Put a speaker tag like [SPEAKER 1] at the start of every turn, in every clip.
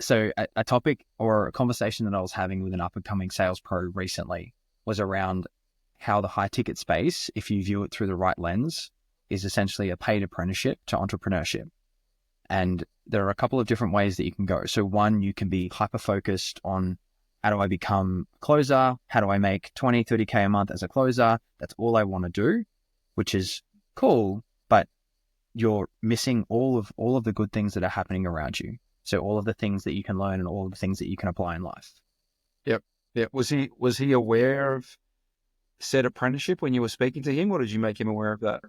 [SPEAKER 1] So a topic or a conversation that I was having with an up and coming sales pro recently was around how the high ticket space, if you view it through the right lens, is essentially a paid apprenticeship to entrepreneurship. And there are a couple of different ways that you can go. So one, you can be hyper focused on how do I become a closer? How do I make 20, 30K a month as a closer? That's all I want to do, which is cool, but you're missing all of the good things that are happening around you. So all of the things that you can learn and all of the things that you can apply in life.
[SPEAKER 2] Yep. Yeah. Was he aware of said apprenticeship when you were speaking to him, or did you make him aware of that?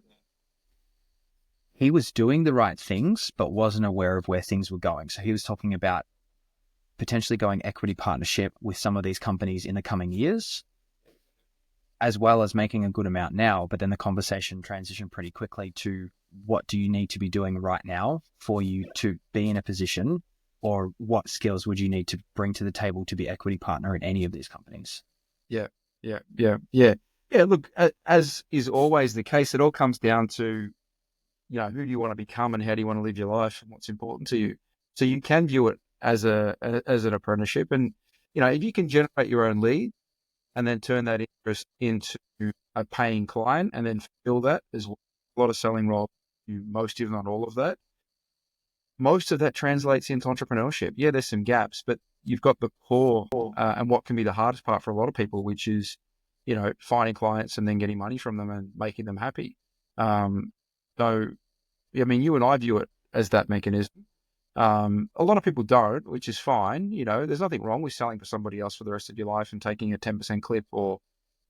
[SPEAKER 1] He was doing the right things, but wasn't aware of where things were going. So he was talking about potentially going equity partnership with some of these companies in the coming years, as well as making a good amount now. But then the conversation transitioned pretty quickly to what do you need to be doing right now for you to be in a position, or what skills would you need to bring to the table to be equity partner in any of these companies?
[SPEAKER 2] Yeah. Look, as is always the case, it all comes down to, who do you want to become and how do you want to live your life and what's important to you. So you can view it as an apprenticeship, and if you can generate your own lead and then turn that interest into a paying client and then fill that. There's a lot of selling roles, most if not all of that. Most of that translates into entrepreneurship. Yeah, there's some gaps, but you've got the core and what can be the hardest part for a lot of people, which is, finding clients and then getting money from them and making them happy. So, you and I view it as that mechanism. A lot of people don't, which is fine. There's nothing wrong with selling for somebody else for the rest of your life and taking a 10% clip, or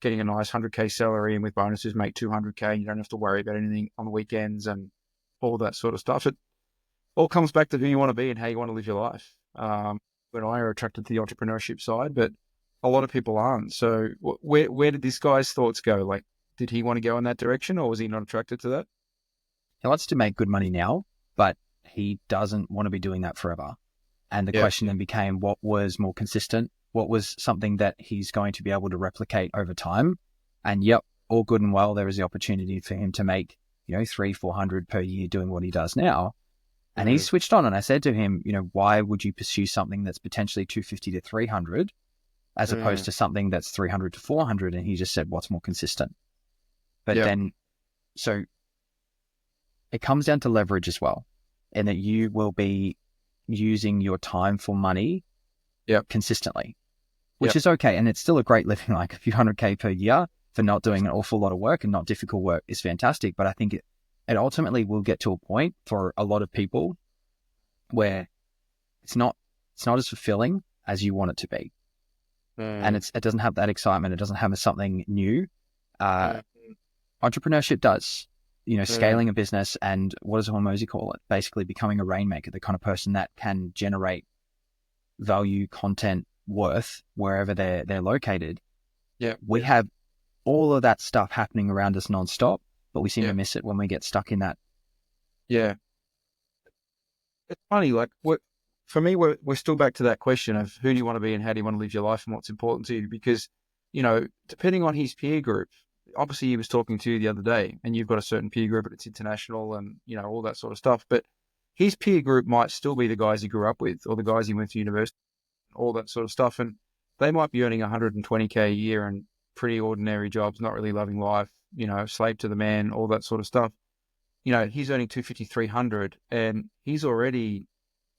[SPEAKER 2] getting a nice 100K salary and with bonuses make 200K. You don't have to worry about anything on the weekends and all that sort of stuff. It all comes back to who you want to be and how you want to live your life. When I are attracted to the entrepreneurship side, but a lot of people aren't. So where did this guy's thoughts go? Like, did he want to go in that direction, or was he not attracted to that?
[SPEAKER 1] He wants to make good money now, but he doesn't want to be doing that forever. And the question then became, what was more consistent? What was something that he's going to be able to replicate over time? And yep, all good and well, there is the opportunity for him to make, 300-400 per year doing what he does now. And he switched on, and I said to him, why would you pursue something that's potentially 250 to 300 as opposed to something that's 300 to 400? And he just said, what's more consistent? But then, so it comes down to leverage as well, and that you will be using your time for money consistently, which is okay. And it's still a great living, like a few 100K per year for not doing an awful lot of work and not difficult work is fantastic. But I think it ultimately will get to a point for a lot of people where it's not as fulfilling as you want it to be. And it doesn't have that excitement. It doesn't have something new. Entrepreneurship does, scaling a business, and what does Hormozy call it? Basically becoming a rainmaker, the kind of person that can generate value, content, worth wherever they're located.
[SPEAKER 2] Yeah.
[SPEAKER 1] We have all of that stuff happening around us nonstop, but we seem to miss it when we get stuck in that.
[SPEAKER 2] Yeah. It's funny, like for me, we're still back to that question of who do you want to be and how do you want to live your life and what's important to you? Because, depending on his peer group, obviously he was talking to you the other day and you've got a certain peer group, but it's international and, all that sort of stuff. But his peer group might still be the guys he grew up with or the guys he went to university, all that sort of stuff. And they might be earning 120K a year and pretty ordinary jobs, not really loving life, slave to the man, all that sort of stuff. He's earning 250, 300 and he's already,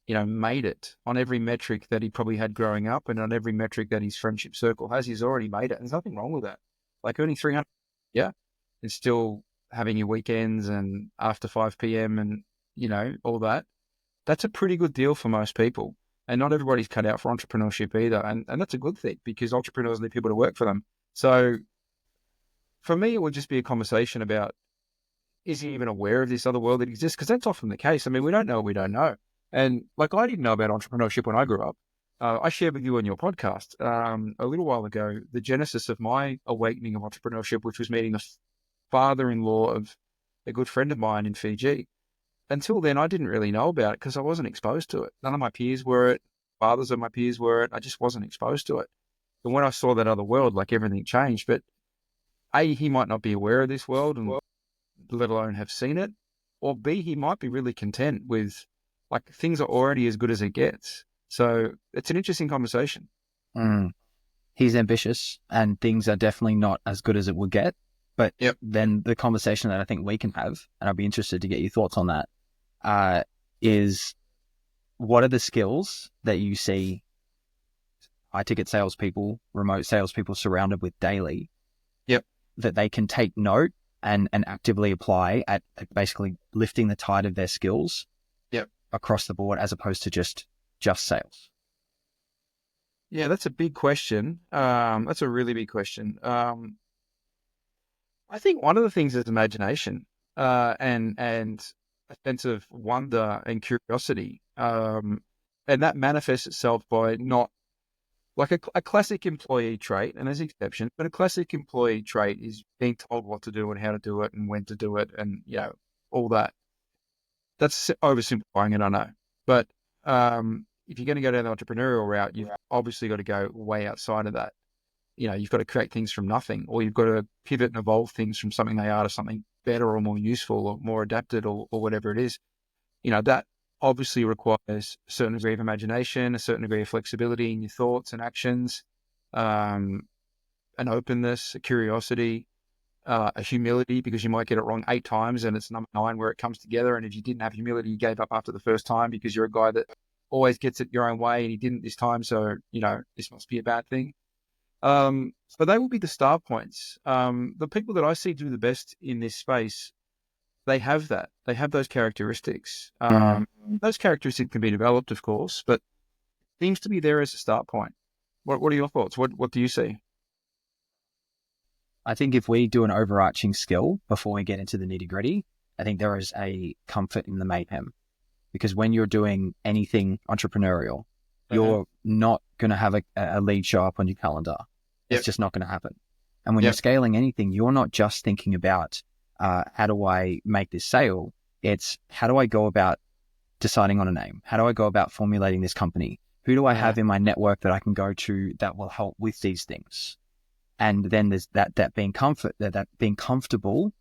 [SPEAKER 2] made it on every metric that he probably had growing up and on every metric that his friendship circle has. He's already made it. There's nothing wrong with that. Like earning 300, and still having your weekends and after 5 p.m. and, all that. That's a pretty good deal for most people. And not everybody's cut out for entrepreneurship either. And that's a good thing because entrepreneurs need people to work for them. So for me, it would just be a conversation about, is he even aware of this other world that exists? Because that's often the case. I mean, we don't know what we don't know. And like, I didn't know about entrepreneurship when I grew up. I shared with you on your podcast a little while ago the genesis of my awakening of entrepreneurship, which was meeting the father-in-law of a good friend of mine in Fiji. Until then, I didn't really know about it because I wasn't exposed to it. None of my peers were it. Fathers of my peers were it. I just wasn't exposed to it. And when I saw that other world, like everything changed. But A, he might not be aware of this world and let alone have seen it. Or B, he might be really content with, like, things are already as good as it gets. So it's an interesting conversation.
[SPEAKER 1] He's ambitious and things are definitely not as good as it would get. But
[SPEAKER 2] Yep.
[SPEAKER 1] then the conversation that I think we can have, and I'll be interested to get your thoughts on that, is what are the skills that you see high ticket salespeople, remote salespeople surrounded with daily,
[SPEAKER 2] Yep.
[SPEAKER 1] that they can take note and actively apply at basically lifting the tide of their skills
[SPEAKER 2] Yep.
[SPEAKER 1] across the board as opposed to just sales?
[SPEAKER 2] Yeah, that's a big question. That's a really big question. I think one of the things is imagination, and a sense of wonder and curiosity. And that manifests itself by not like a classic employee trait, and there's exceptions, but a classic employee trait is being told what to do and how to do it and when to do it and, all that. That's oversimplifying it, I know. But if you're going to go down the entrepreneurial route, you've obviously got to go way outside of that. You've got to create things from nothing, or you've got to pivot and evolve things from something they are to something better or more useful or more adapted or whatever it is. That obviously requires a certain degree of imagination, a certain degree of flexibility in your thoughts and actions, an openness, a curiosity, a humility, because you might get it wrong 8 times and it's number 9 where it comes together. And if you didn't have humility, you gave up after the first time because you're a guy that always gets it your own way and he didn't this time. So, this must be a bad thing. But they will be the start points. The people that I see do the best in this space, they have that. They have those characteristics. Those characteristics can be developed, of course, but seems to be there as a start point. What are your thoughts? What do you see?
[SPEAKER 1] I think if we do an overarching skill before we get into the nitty gritty, I think there is a comfort in the mayhem, because when you're doing anything entrepreneurial, you're not going to have a lead show up on your calendar. It's just not going to happen. And when you're scaling anything, you're not just thinking about how do I make this sale? It's how do I go about deciding on a name? How do I go about formulating this company? Who do I have in my network that I can go to that will help with these things? And then there's that being being comfortable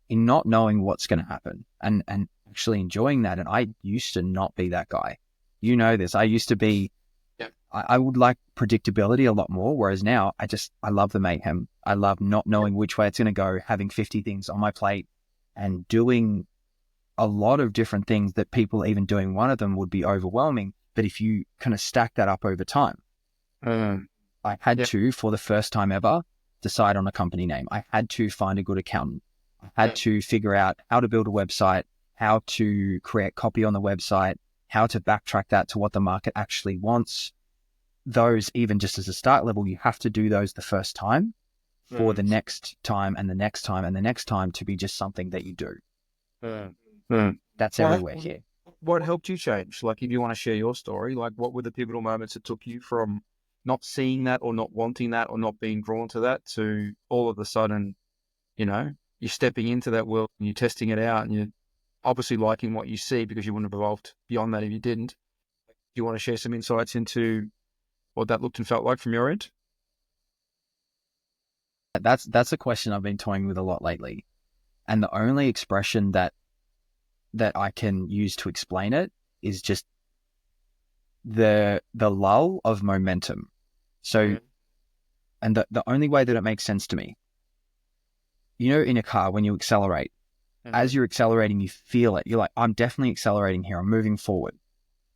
[SPEAKER 1] in not knowing what's going to happen and actually enjoying that. And I used to not be that guy. You know this. I used to be, I would like predictability a lot more, whereas now I love the mayhem. I love not knowing which way it's going to go, having 50 things on my plate and doing a lot of different things that people even doing one of them would be overwhelming. But if you kind of stack that up over time, I had to, for the first time ever, decide on a company name. I had to find a good accountant. I had to figure out how to build a website, how to create copy on the website, how to backtrack that to what the market actually wants. Those, even just as a start level, you have to do those the first time for the next time and the next time and the next time to be just something that you do. That's everywhere here.
[SPEAKER 2] What helped you change? Like, if you want to share your story, like what were the pivotal moments that took you from not seeing that or not wanting that or not being drawn to that to all of a sudden, you're stepping into that world and you're testing it out and you're obviously liking what you see because you wouldn't have evolved beyond that if you didn't. Do you want to share some insights into what that looked and felt like from your end?
[SPEAKER 1] That's a question I've been toying with a lot lately. And the only expression that I can use to explain it is just the lull of momentum. So, and the only way that it makes sense to me, in a car, when you accelerate, as you're accelerating, you feel it. You're like, I'm definitely accelerating here. I'm moving forward.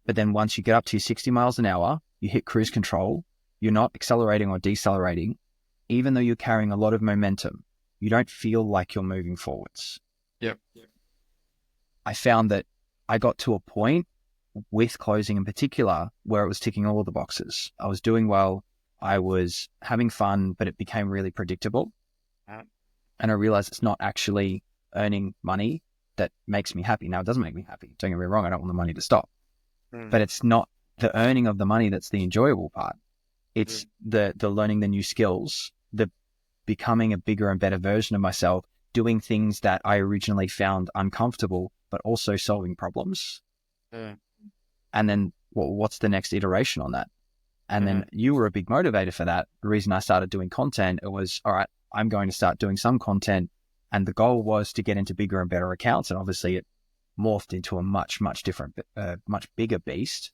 [SPEAKER 1] But then once you get up to 60 miles an hour, you hit cruise control. You're not accelerating or decelerating. Even though you're carrying a lot of momentum, you don't feel like you're moving forwards.
[SPEAKER 2] Yep.
[SPEAKER 1] I found that I got to a point with closing in particular where it was ticking all of the boxes. I was doing well. I was having fun, but it became really predictable. And I realized it's not actually earning money that makes me happy. Now, it doesn't make me happy. Don't get me wrong. I don't want the money to stop. But it's not the earning of the money that's the enjoyable part. It's the learning the new skills, the becoming a bigger and better version of myself, doing things that I originally found uncomfortable, but also solving problems. And then what's the next iteration on that? And then you were a big motivator for that. The reason I started doing content, it was, all right, I'm going to start doing some content. And the goal was to get into bigger and better accounts. And obviously it morphed into a much, much different, much bigger beast.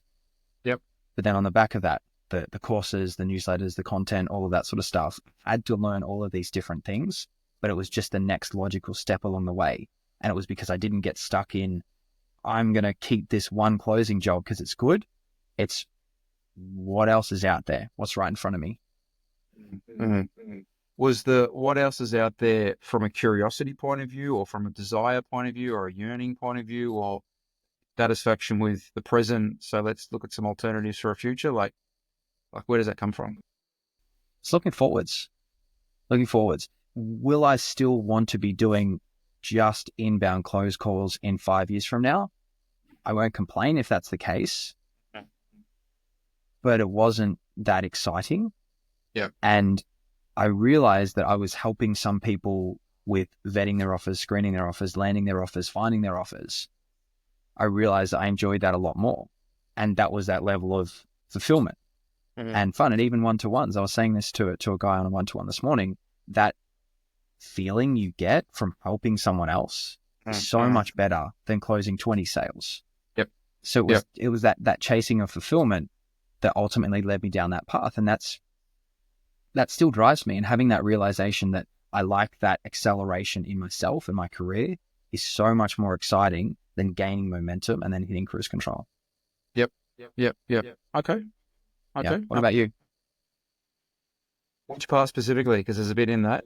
[SPEAKER 2] Yep.
[SPEAKER 1] But then on the back of that, the courses, the newsletters, the content, all of that sort of stuff, I had to learn all of these different things, but it was just the next logical step along the way. And it was because I didn't get stuck in, I'm going to keep this one closing job because it's good. It's what else is out there? What's right in front of me?
[SPEAKER 2] Mm-hmm. Was the what else is out there from a curiosity point of view, or from a desire point of view, or a yearning point of view, or satisfaction with the present? So let's look at some alternatives for a future. Like where does that come from?
[SPEAKER 1] It's looking forwards. Will I still want to be doing just inbound close calls in 5 years from now? I won't complain if that's the case, but it wasn't that exciting.
[SPEAKER 2] Yeah.
[SPEAKER 1] And I realized that I was helping some people with vetting their offers, screening their offers, landing their offers, finding their offers. I realized that I enjoyed that a lot more. And that was that level of fulfillment and fun. And even one-to-ones, I was saying this to a guy on a one-to-one this morning, that feeling you get from helping someone else is so much better than closing 20 sales.
[SPEAKER 2] Yep.
[SPEAKER 1] So it was that chasing of fulfillment that ultimately led me down that path. And that still drives me. And having that realization that I like that acceleration in myself and my career is so much more exciting than gaining momentum and then hitting cruise control.
[SPEAKER 2] Yep. Okay.
[SPEAKER 1] Yeah. What about you?
[SPEAKER 2] Which part specifically? Because there's a bit in that.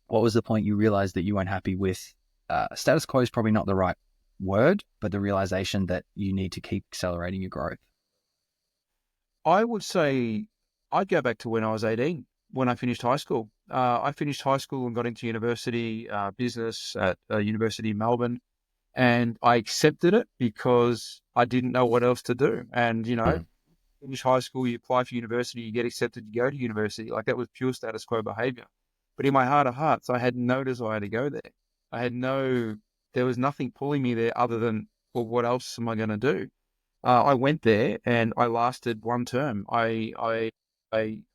[SPEAKER 1] What was the point you realized that you weren't happy with? Status quo is probably not the right word, but the realization that you need to keep accelerating your growth.
[SPEAKER 2] I would say I'd go back to when I was 18, when I finished high school. I finished high school and got into university, business at University of Melbourne. And I accepted it because I didn't know what else to do. And, finish high school, you apply for university, you get accepted, you go to university. Like, that was pure status quo behavior. But in my heart of hearts, I had no desire to go there. There was nothing pulling me there other than, well, what else am I going to do? I went there and I lasted one term. I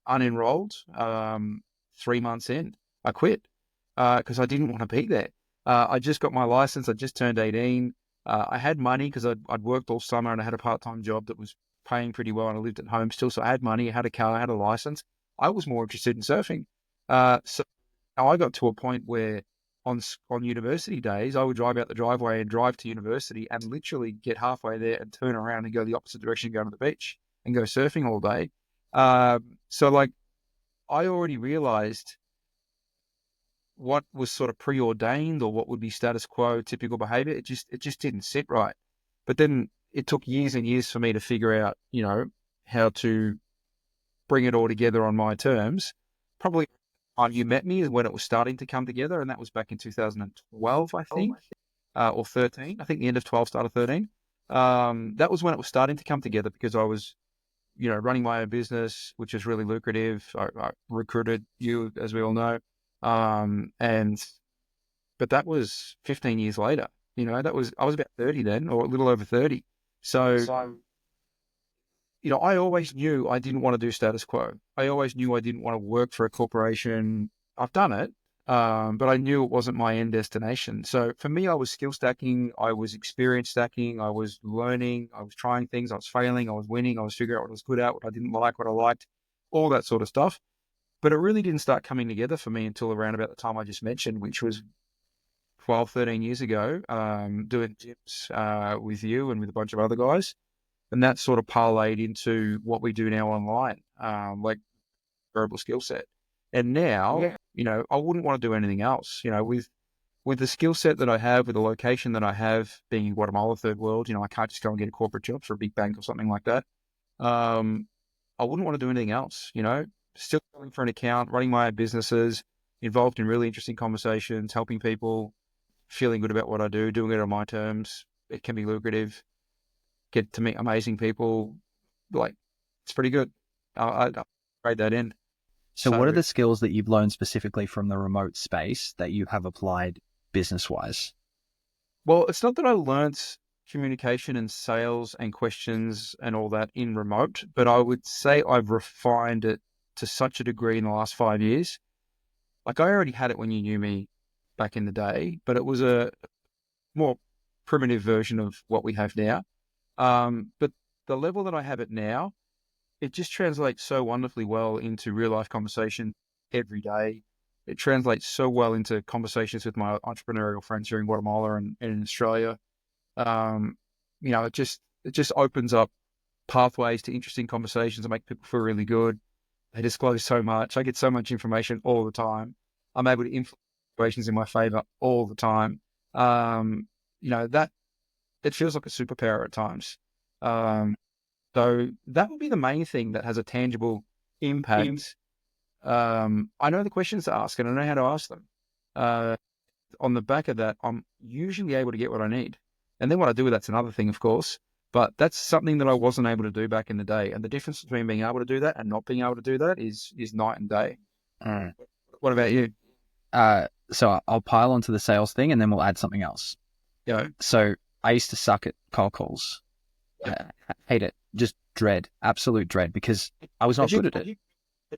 [SPEAKER 2] unenrolled 3 months in. I quit because I didn't want to be there. I just got my license. I just turned 18. I had money because I'd worked all summer and I had a part-time job that was paying pretty well, and I lived at home still. So I had money, I had a car, I had a license. I was more interested in surfing. So I got to a point where on university days, I would drive out the driveway and drive to university and literally get halfway there and turn around and go the opposite direction, go to the beach and go surfing all day. So like, I already realized what was sort of preordained or what would be status quo typical behavior. It just didn't sit right. But then it took years and years for me to figure out, how to bring it all together on my terms. Probably when you met me is when it was starting to come together. And that was back in 2012, I think, or 13. I think the end of 12, start of 13. That was when it was starting to come together because I was, running my own business, which is really lucrative. I recruited you, as we all know. But that was 15 years later, I was about 30 then, or a little over 30. So, I always knew I didn't want to do status quo. I always knew I didn't want to work for a corporation. I've done it, but I knew it wasn't my end destination. So for me, I was skill stacking. I was experience stacking. I was learning. I was trying things. I was failing. I was winning. I was figuring out what I was good at, what I didn't like, what I liked, all that sort of stuff. But it really didn't start coming together for me until around about the time I just mentioned, which was 12, 13 years ago, doing gyms with you and with a bunch of other guys. And that sort of parlayed into what we do now online, like verbal skill set. And now, I wouldn't want to do anything else. With the skill set that I have, with the location that I have, being in Guatemala, third world, I can't just go and get a corporate job for a big bank or something like that. I wouldn't want to do anything else, still going for an account, running my own businesses, involved in really interesting conversations, helping people, feeling good about what I do, doing it on my terms. It can be lucrative, get to meet amazing people. Like, it's pretty good. I trade that in.
[SPEAKER 1] So what are the skills that you've learned specifically from the remote space that you have applied business-wise?
[SPEAKER 2] Well, it's not that I learned communication and sales and questions and all that in remote, but I would say I've refined it to such a degree in the last 5 years. Like, I already had it when you knew me back in the day, but it was a more primitive version of what we have now. But the level that I have it now, it just translates so wonderfully well into real life conversation every day. It translates so well into conversations with my entrepreneurial friends here in Guatemala and in Australia. It just opens up pathways to interesting conversations and make people feel really good. They disclose so much. I get so much information all the time. I'm able to influence situations in my favor all the time. That it feels like a superpower at times. So that would be the main thing that has a tangible impact. I know the questions to ask and I know how to ask them. On the back of that, I'm usually able to get what I need. And then what I do with that's another thing, of course. But that's something that I wasn't able to do back in the day. And the difference between being able to do that and not being able to do that is night and day. What about you?
[SPEAKER 1] So I'll pile onto the sales thing and then we'll add something else.
[SPEAKER 2] Yeah.
[SPEAKER 1] So I used to suck at cold calls. Hate it. Just dread, absolute dread, because I was not good at it.
[SPEAKER 2] Did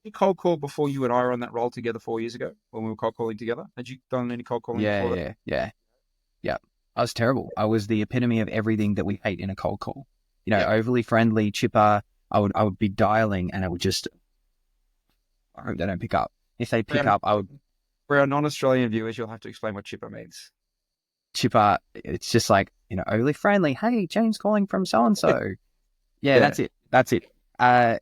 [SPEAKER 2] you cold call before you and I were on that role together 4 years ago when we were cold calling together? Had you done any cold calling before that?
[SPEAKER 1] Yeah. I was terrible. I was the epitome of everything that we hate in a cold call. Overly friendly, chipper. I would be dialing and I would just, I hope they don't pick up. If they pick up, I would.
[SPEAKER 2] For our non-Australian viewers, you'll have to explain what chipper means.
[SPEAKER 1] Chipper, it's just like, overly friendly. Hey, James calling from so-and-so. Yeah, that's it. I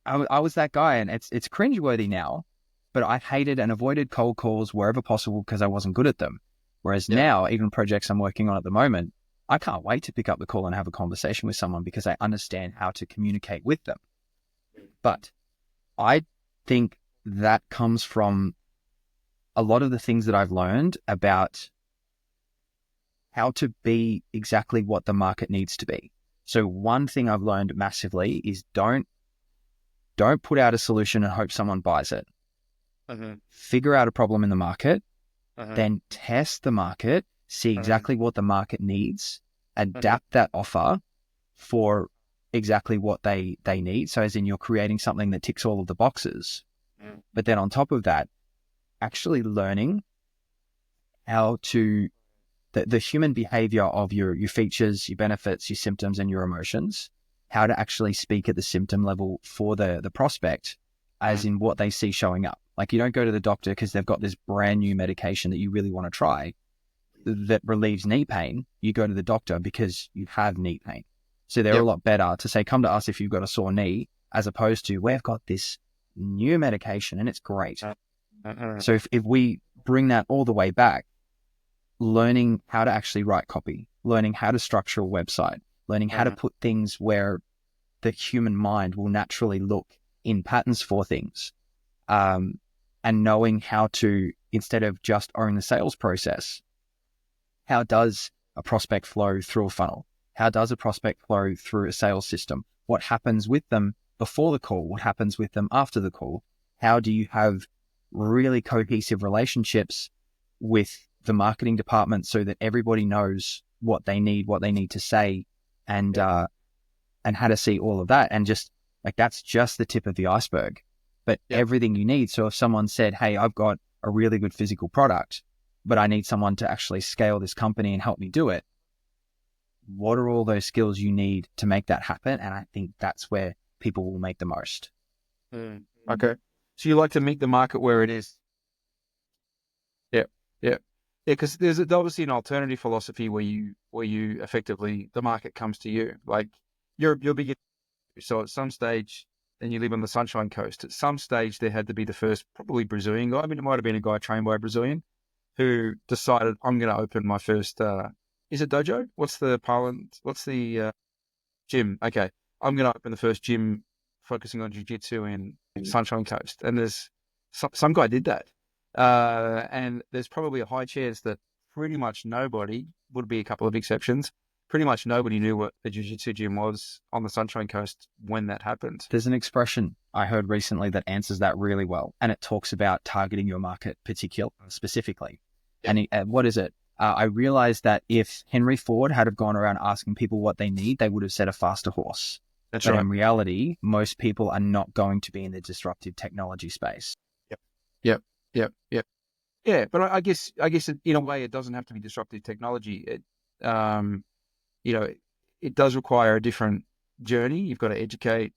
[SPEAKER 1] was that guy, and it's cringeworthy now, but I hated and avoided cold calls wherever possible because I wasn't good at them. Whereas now, even projects I'm working on at the moment, I can't wait to pick up the call and have a conversation with someone because I understand how to communicate with them. But I think that comes from a lot of the things that I've learned about how to be exactly what the market needs to be. So one thing I've learned massively is don't put out a solution and hope someone buys it. Figure out a problem in the market, then test the market, see exactly what the market needs, adapt that offer for exactly what they need. So as in you're creating something that ticks all of the boxes. But then on top of that, actually learning how to, the human behavior of your features, your benefits, your symptoms, and your emotions, how to actually speak at the symptom level for the prospect, as in what they see showing up. Like you don't go to the doctor because they've got this brand new medication that you really want to try that relieves knee pain. You go to the doctor because you have knee pain. So they're a lot better to say, come to us if you've got a sore knee, as opposed to we've got this new medication and it's great. So if we bring that all the way back, learning how to actually write copy, learning how to structure a website, learning how to put things where the human mind will naturally look in patterns for things, and knowing how to, instead of just own the sales process, how does a prospect flow through a funnel? How does a prospect flow through a sales system? What happens with them before the call? What happens with them after the call? How do you have really cohesive relationships with the marketing department so that everybody knows what they need to say, and how to see all of that? And just like, that's just the tip of the iceberg, but everything you need. So if someone said, hey, I've got a really good physical product, but I need someone to actually scale this company and help me do it, what are all those skills you need to make that happen? And I think that's where people will make the most.
[SPEAKER 2] Okay. So you like to meet the market where it is. Yeah. Because there's obviously an alternative philosophy where you effectively, the market comes to you. Like you're big. So at some stage, then you live on the Sunshine Coast. At some stage, there had to be the first, probably Brazilian guy. I mean, it might have been a guy trained by a Brazilian who decided, I'm going to open my first, is it dojo? What's the parlance? What's the gym? Okay. I'm going to open the first gym focusing on jiu-jitsu in Sunshine Coast. And there's some guy did that. And there's probably a high chance that pretty much nobody, would be a couple of exceptions, pretty much nobody knew what the jiu-jitsu gym was on the Sunshine Coast when that happened.
[SPEAKER 1] There's an expression I heard recently that answers that really well. And it talks about targeting your market specifically. And what is it? I realized that if Henry Ford had have gone around asking people what they need, they would have said a faster horse.
[SPEAKER 2] That's
[SPEAKER 1] but
[SPEAKER 2] right.
[SPEAKER 1] In reality, most people are not going to be in the disruptive technology space.
[SPEAKER 2] Yep. Yeah, but I guess in a way it doesn't have to be disruptive technology. It does require a different journey. You've got to educate,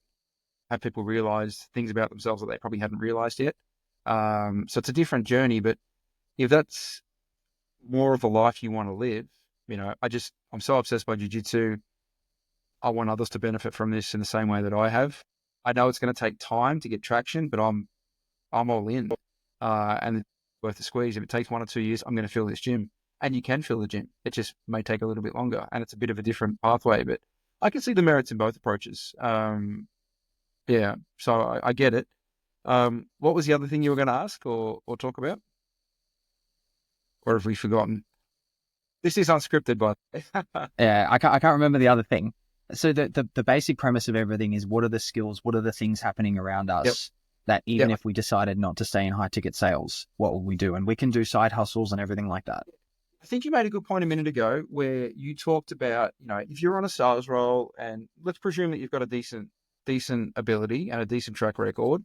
[SPEAKER 2] have people realize things about themselves that they probably hadn't realized yet. So it's a different journey, but if that's more of a life you want to live, I'm so obsessed by jiu-jitsu. I want others to benefit from this in the same way that I have. I know it's going to take time to get traction, but I'm all in. And it's worth the squeeze. If it takes 1 or 2 years, I'm going to fill this gym. And you can fill the gym. It just may take a little bit longer, and it's a bit of a different pathway, but I can see the merits in both approaches. So I get it. What was the other thing you were going to ask or talk about? Or have we forgotten? This is unscripted, but
[SPEAKER 1] Yeah, I can't remember the other thing. So the basic premise of everything is, what are the skills, what are the things happening around us that even if we decided not to stay in high ticket sales, what will we do? And we can do side hustles and everything like that.
[SPEAKER 2] I think you made a good point a minute ago where you talked about, if you're on a sales role, and let's presume that you've got a decent ability and a decent track record,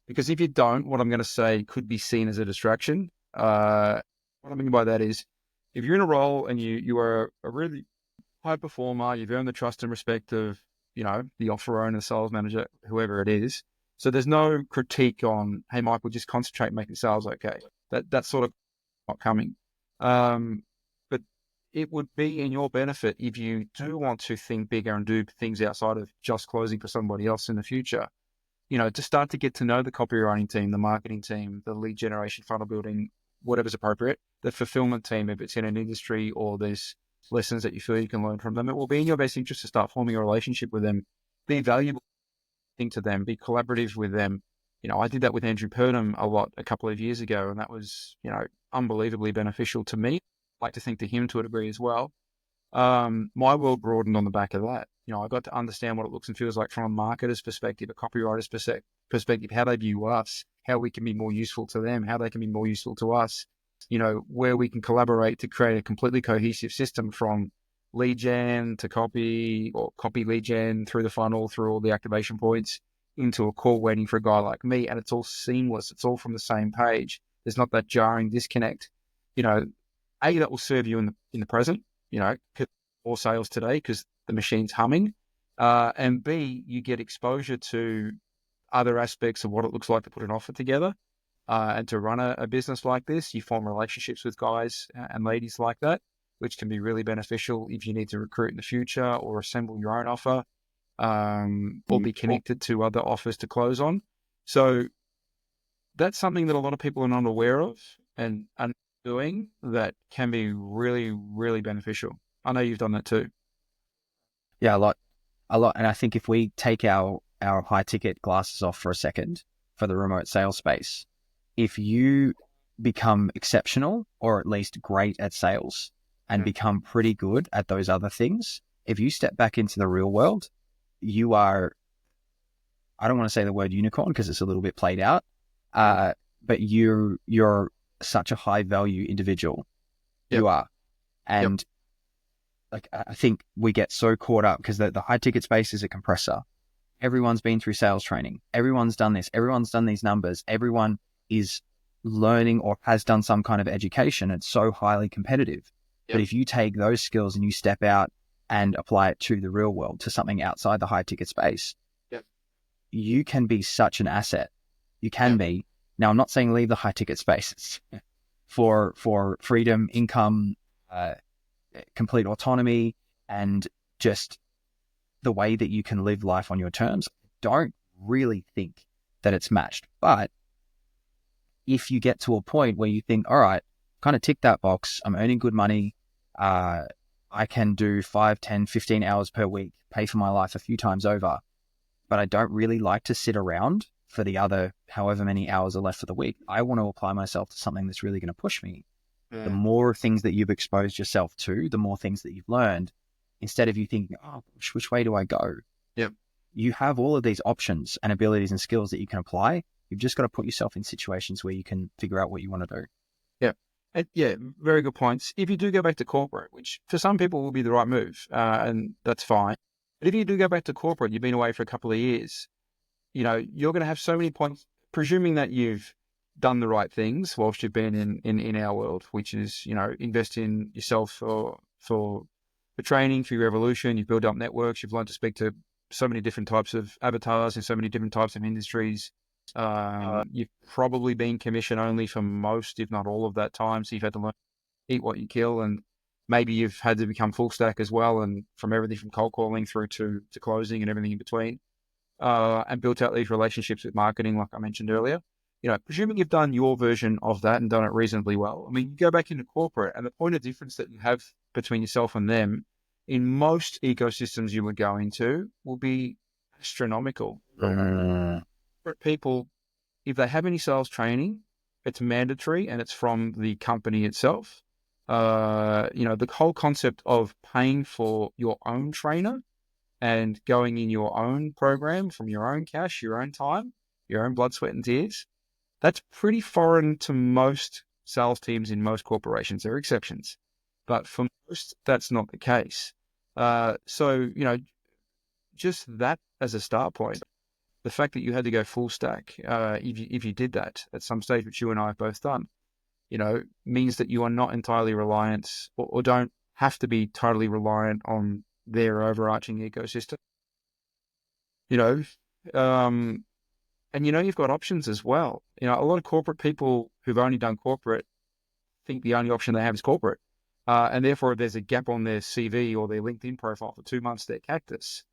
[SPEAKER 2] because if you don't, what I'm going to say could be seen as a distraction. What I mean by that is, if you're in a role and you are a really high performer, you've earned the trust and respect of, the offerer owner, sales manager, whoever it is. So there's no critique on, hey, Michael, just concentrate on making sales okay. That's sort of not coming. But it would be in your benefit if you do want to think bigger and do things outside of just closing for somebody else in the future, to start to get to know the copywriting team, the marketing team, the lead generation, funnel building, whatever's appropriate, the fulfillment team, if it's in an industry or there's lessons that you feel you can learn from them. It will be in your best interest to start forming a relationship with them, be valuable to them, be collaborative with them. I did that with Andrew Purdom a lot a couple of years ago, and that was, unbelievably beneficial to me. I like to think to him to a degree as well. My world broadened on the back of that. I got to understand what it looks and feels like from a marketer's perspective, a copywriter's perspective, how they view us, how we can be more useful to them, how they can be more useful to us, where we can collaborate to create a completely cohesive system from lead gen to copy, or copy lead gen through the funnel, through all the activation points into a call waiting for a guy like me. And it's all seamless. It's all from the same page. There's not that jarring disconnect. That will serve you in the present, more sales today because the machine's humming. And B, you get exposure to other aspects of what it looks like to put an offer together and to run a business like this. You form relationships with guys and ladies like that, which can be really beneficial if you need to recruit in the future or assemble your own offer, or be connected to other offers to close on. So that's something that a lot of people are not aware of and doing that can be really, really beneficial. I know you've done that too.
[SPEAKER 1] Yeah, a lot. And I think if we take our high ticket glasses off for a second for the remote sales space, if you become exceptional or at least great at sales and become pretty good at those other things, if you step back into the real world, you are, I don't want to say the word unicorn because it's a little bit played out, but you're such a high value individual. You are. And I think we get so caught up because the high ticket space is a compressor. Everyone's been through sales training. Everyone's done this. Everyone's done these numbers. Everyone is learning or has done some kind of education. It's so highly competitive. But if you take those skills and you step out and apply it to the real world, to something outside the high ticket space, you can be such an asset. You can be. Now, I'm not saying leave the high ticket space for freedom, income, complete autonomy, and just the way that you can live life on your terms. Don't really think that it's matched. But if you get to a point where you think, all right, kind of tick that box, I'm earning good money, I can do 5, 10, 15 hours per week, pay for my life a few times over, but I don't really like to sit around for the other however many hours are left for the week. I want to apply myself to something that's really going to push me. The more things that you've exposed yourself to, the more things that you've learned, instead of you thinking, oh, which way do I go? You have all of these options and abilities and skills that you can apply. You've just got to put yourself in situations where you can figure out what you want to do.
[SPEAKER 2] Very good points. If you do go back to corporate, which for some people will be the right move, and that's fine. But if you do go back to corporate, you've been away for a couple of years, you're going to have so many points, presuming that you've done the right things whilst you've been in our world, which is, invest in yourself for training, for your evolution. You've built up networks. You've learned to speak to so many different types of avatars in so many different types of industries. You've probably been commission only for most, if not all of that time. So you've had to learn eat what you kill, and maybe you've had to become full stack as well. And from everything from cold calling through to closing and everything in between, and built out these relationships with marketing, like I mentioned earlier. Presuming you've done your version of that and done it reasonably well. I mean, you go back into corporate, and the point of difference that you have between yourself and them in most ecosystems you would go into will be astronomical. Corporate people, if they have any sales training, it's mandatory and it's from the company itself. The whole concept of paying for your own trainer and going in your own program from your own cash, your own time, your own blood, sweat and tears, that's pretty foreign to most sales teams in most corporations. There are exceptions, but for most, that's not the case. Just that as a start point, the fact that you had to go full stack, if you did that at some stage, which you and I have both done, means that you are not entirely reliant or don't have to be totally reliant on their overarching ecosystem. And you've got options as well. A lot of corporate people who've only done corporate think the only option they have is corporate. And therefore, if there's a gap on their CV or their LinkedIn profile for 2 months, they're cactus.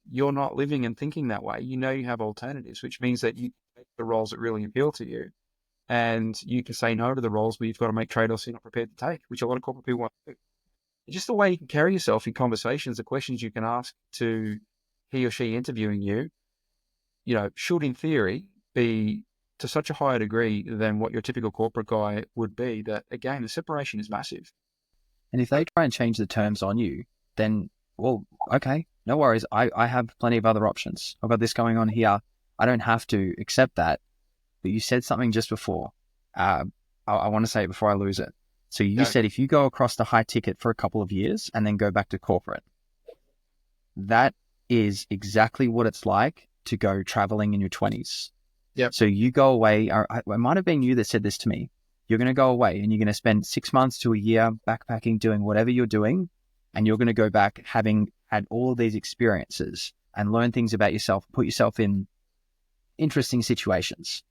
[SPEAKER 2] You're not living and thinking that way. You have alternatives, which means that you take the roles that really appeal to you, and you can say no to the roles where you've got to make trade-offs you're not prepared to take, which a lot of corporate people want to do. It's just the way you can carry yourself in conversations, the questions you can ask to he or she interviewing you, should in theory be to such a higher degree than what your typical corporate guy would be, that again, the separation is massive.
[SPEAKER 1] And if they try and change the terms on you, then, well, okay, no worries. I have plenty of other options. I've got this going on here. I don't have to accept that. But you said something just before. I want to say it before I lose it. So you said if you go across the high ticket for a couple of years and then go back to corporate, that is exactly what it's like to go traveling in your 20s.
[SPEAKER 2] Yep.
[SPEAKER 1] So you go away. It might have been you that said this to me. You're going to go away and you're going to spend 6 months to a year backpacking, doing whatever you're doing. And you're going to go back having had all of these experiences and learn things about yourself, put yourself in interesting situations.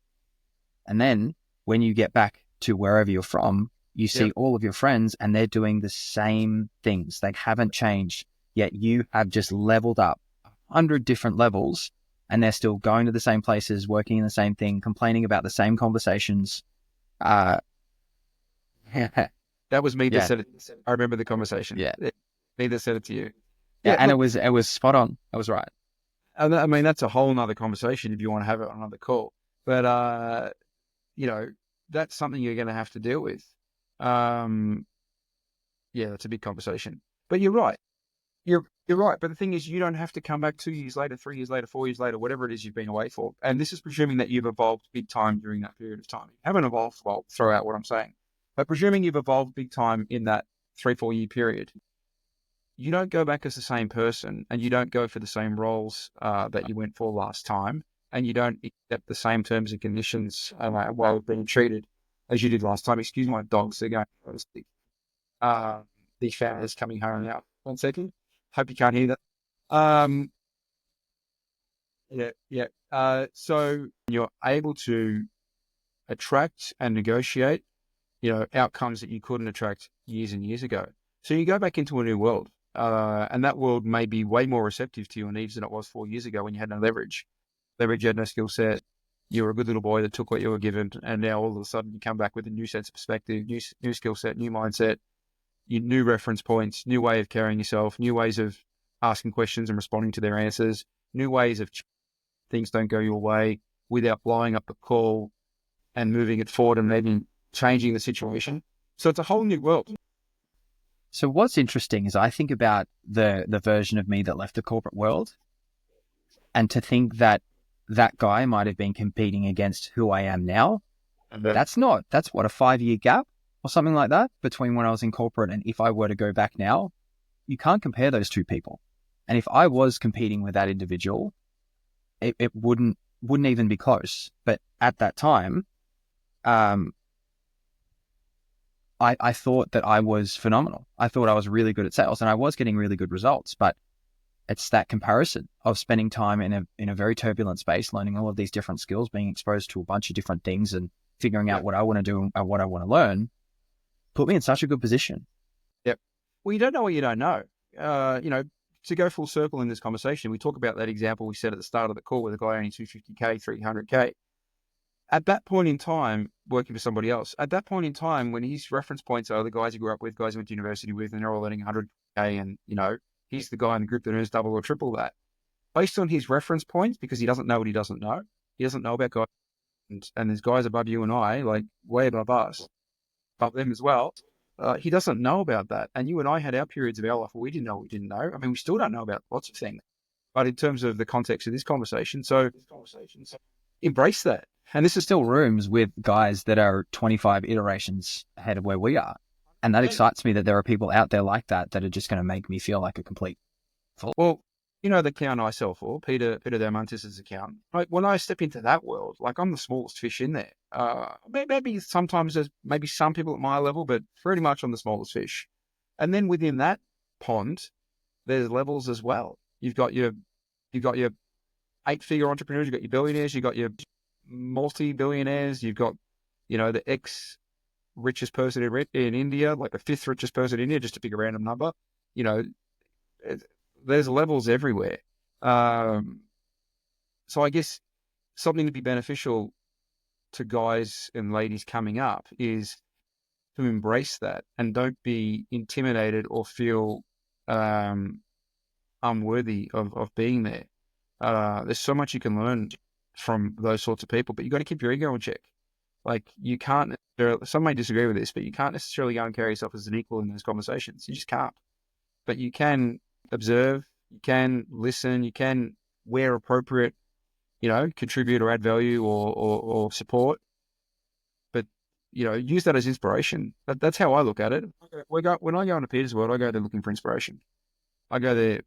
[SPEAKER 1] And then when you get back to wherever you're from, you see all of your friends and they're doing the same things. They haven't changed, yet you have just leveled up 100 different levels, and they're still going to the same places, working in the same thing, complaining about the same conversations.
[SPEAKER 2] That was me that said it. I remember the conversation.
[SPEAKER 1] Yeah.
[SPEAKER 2] Me that said it to you.
[SPEAKER 1] Yeah, and look, it was spot on. I was right.
[SPEAKER 2] And I mean, that's a whole nother conversation if you want to have it on another call. But, that's something you're going to have to deal with. That's a big conversation. But you're right. You're right. But the thing is, you don't have to come back 2 years later, 3 years later, 4 years later, whatever it is you've been away for. And this is presuming that you've evolved big time during that period of time. You haven't evolved, well, throw out what I'm saying. But presuming you've evolved big time in that 3-4 year period, you don't go back as the same person, and you don't go for the same roles that you went for last time, and you don't accept the same terms and conditions while being treated as you did last time. Excuse my dogs, they're going these families coming home now. 1 second. Hope you can't hear that. So you're able to attract and negotiate, outcomes that you couldn't attract years and years ago. So you go back into a new world. And that world may be way more receptive to your needs than it was 4 years ago when you had no leverage. Leverage, you had no skill set. You were a good little boy that took what you were given, and now all of a sudden you come back with a new sense of perspective, new skill set, new mindset, new reference points, new way of carrying yourself, new ways of asking questions and responding to their answers, new ways of things don't go your way without blowing up the call and moving it forward and maybe changing the situation. So it's a whole new world.
[SPEAKER 1] So what's interesting is I think about the version of me that left the corporate world, and to think that that guy might have been competing against who I am now. That's what, a 5-year gap or something like that between when I was in corporate and if I were to go back now. You can't compare those two people. And if I was competing with that individual, it wouldn't even be close. But at that time, I thought that I was phenomenal. I thought I was really good at sales and I was getting really good results. But it's that comparison of spending time in a very turbulent space, learning all of these different skills, being exposed to a bunch of different things and figuring out what I want to do and what I want to learn, put me in such a good position.
[SPEAKER 2] Yep. Well, you don't know what you don't know. To go full circle in this conversation, we talk about that example we said at the start of the call with a guy earning 250K, 300K. At that point in time, working for somebody else, at that point in time, when his reference points are the guys he grew up with, guys he went to university with, and they're all earning 100K, and, he's the guy in the group that earns double or triple that. Based on his reference points, because he doesn't know what he doesn't know about guys, and there's guys above you and I, like way above us, above them as well. He doesn't know about that. And you and I had our periods of our life where we didn't know what we didn't know. I mean, we still don't know about lots of things. But in terms of the context of this conversation, so embrace that.
[SPEAKER 1] And this is still rooms with guys that are 25 iterations ahead of where we are. And that excites me that there are people out there like that are just going to make me feel like a complete fool.
[SPEAKER 2] Well, the account I sell for, Peter Diamantis' account, like when I step into that world, like I'm the smallest fish in there. Maybe sometimes there's maybe some people at my level, but pretty much I'm the smallest fish. And then within that pond, there's levels as well. You've got your 8-figure entrepreneurs, you've got your billionaires, you've got your multi-billionaires, you've got, the richest person in India, like the 5th richest person in India, just to pick a random number. There's levels everywhere. So I guess something to be beneficial to guys and ladies coming up is to embrace that and don't be intimidated or feel unworthy of being there. There's so much you can learn from those sorts of people, but you got to keep your ego in check. Like you can't, some may disagree with this, but you can't necessarily go and carry yourself as an equal in those conversations. You just can't. But you can observe, you can listen, you can, where appropriate, contribute or add value or support. But, use that as inspiration. That's how I look at it. When I go into Peter's world, I go there looking for inspiration. I go there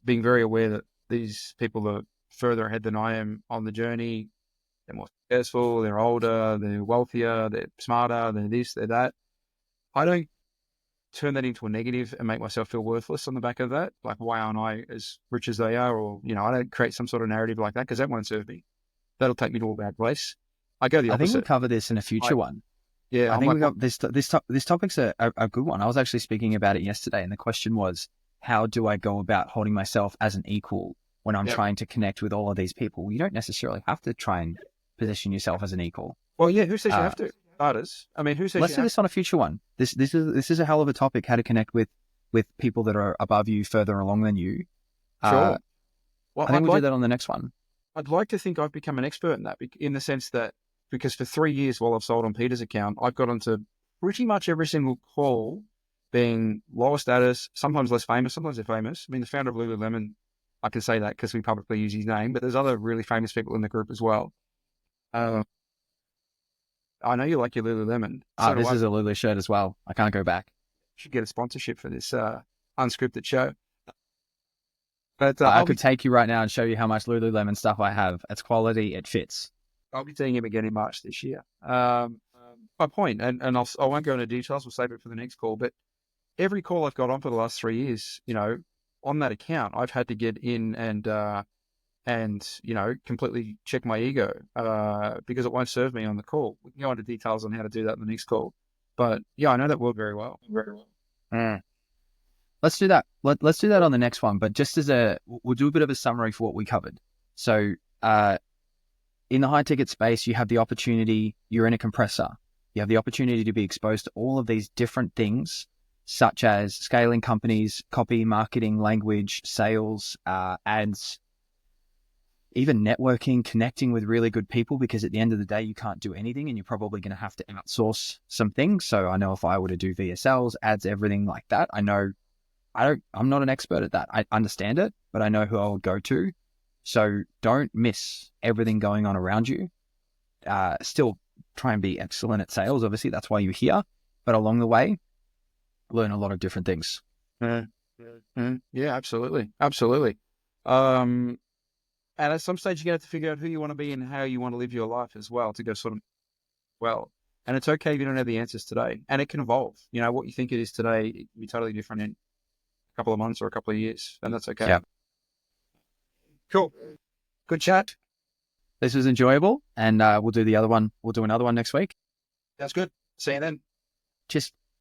[SPEAKER 2] being very aware that these people are further ahead than I am on the journey. They're more successful, they're older, they're wealthier, they're smarter, they're this, they're that. I don't turn that into a negative and make myself feel worthless on the back of that. Like, why aren't I as rich as they are? Or, I don't create some sort of narrative like that because that won't serve me. That'll take me to a bad place. I go the opposite.
[SPEAKER 1] I think we'll cover this in a future one.
[SPEAKER 2] Yeah.
[SPEAKER 1] I think we got this topic's a good one. I was actually speaking about it yesterday, and the question was, how do I go about holding myself as an equal when I'm trying to connect with all of these people? You don't necessarily have to try and position yourself as an equal.
[SPEAKER 2] Well, yeah, who says you have to? Artists. I mean, who says
[SPEAKER 1] let's do this on a future one. This is a hell of a topic, how to connect with people that are above you, further along than you.
[SPEAKER 2] Sure. Well,
[SPEAKER 1] I think we'll do that on the next one.
[SPEAKER 2] I'd like to think I've become an expert in that, in the sense that, because for 3 years while I've sold on Peter's account, I've got onto pretty much every single call, being lower status, sometimes less famous, sometimes they're famous. I mean, the founder of Lululemon, I can say that because we publicly use his name, but there's other really famous people in the group as well. I know you like your Lululemon.
[SPEAKER 1] So this is a Lulu shirt as well. I can't go back.
[SPEAKER 2] Should get a sponsorship for this unscripted show. But
[SPEAKER 1] I could take you right now and show you how much Lululemon stuff I have. It's quality. It fits.
[SPEAKER 2] I'll be seeing him again in March this year. My point, and I won't go into details. We'll save it for the next call. But every call I've got on for the last 3 years, on that account, I've had to get in and completely check my ego because it won't serve me on the call. We can go into details on how to do that in the next call. But yeah, I know that world very well. Very well.
[SPEAKER 1] Let's do that. Let's do that on the next one. But just we'll do a bit of a summary for what we covered. So in the high ticket space, you have the opportunity, you're in a compressor. You have the opportunity to be exposed to all of these different things, such as scaling companies, copy, marketing, language, sales, ads, even networking, connecting with really good people, because at the end of the day, you can't do anything and you're probably going to have to outsource some things. So I know if I were to do VSLs, ads, everything like that, I'm not an expert at that. I understand it, but I know who I would go to. So don't miss everything going on around you. Still try and be excellent at sales. Obviously, that's why you're here. But along the way, learn a lot of different things.
[SPEAKER 2] Yeah, absolutely. Absolutely. And at some stage, you're going to have to figure out who you want to be and how you want to live your life as well to go sort of well. And it's okay if you don't have the answers today. And it can evolve. What you think it is today, it can be totally different in a couple of months or a couple of years. And that's okay.
[SPEAKER 1] Yeah.
[SPEAKER 2] Cool. Good chat.
[SPEAKER 1] This was enjoyable, and we'll do the other one. We'll do another one next week.
[SPEAKER 2] That's good. See you then.
[SPEAKER 1] Cheers.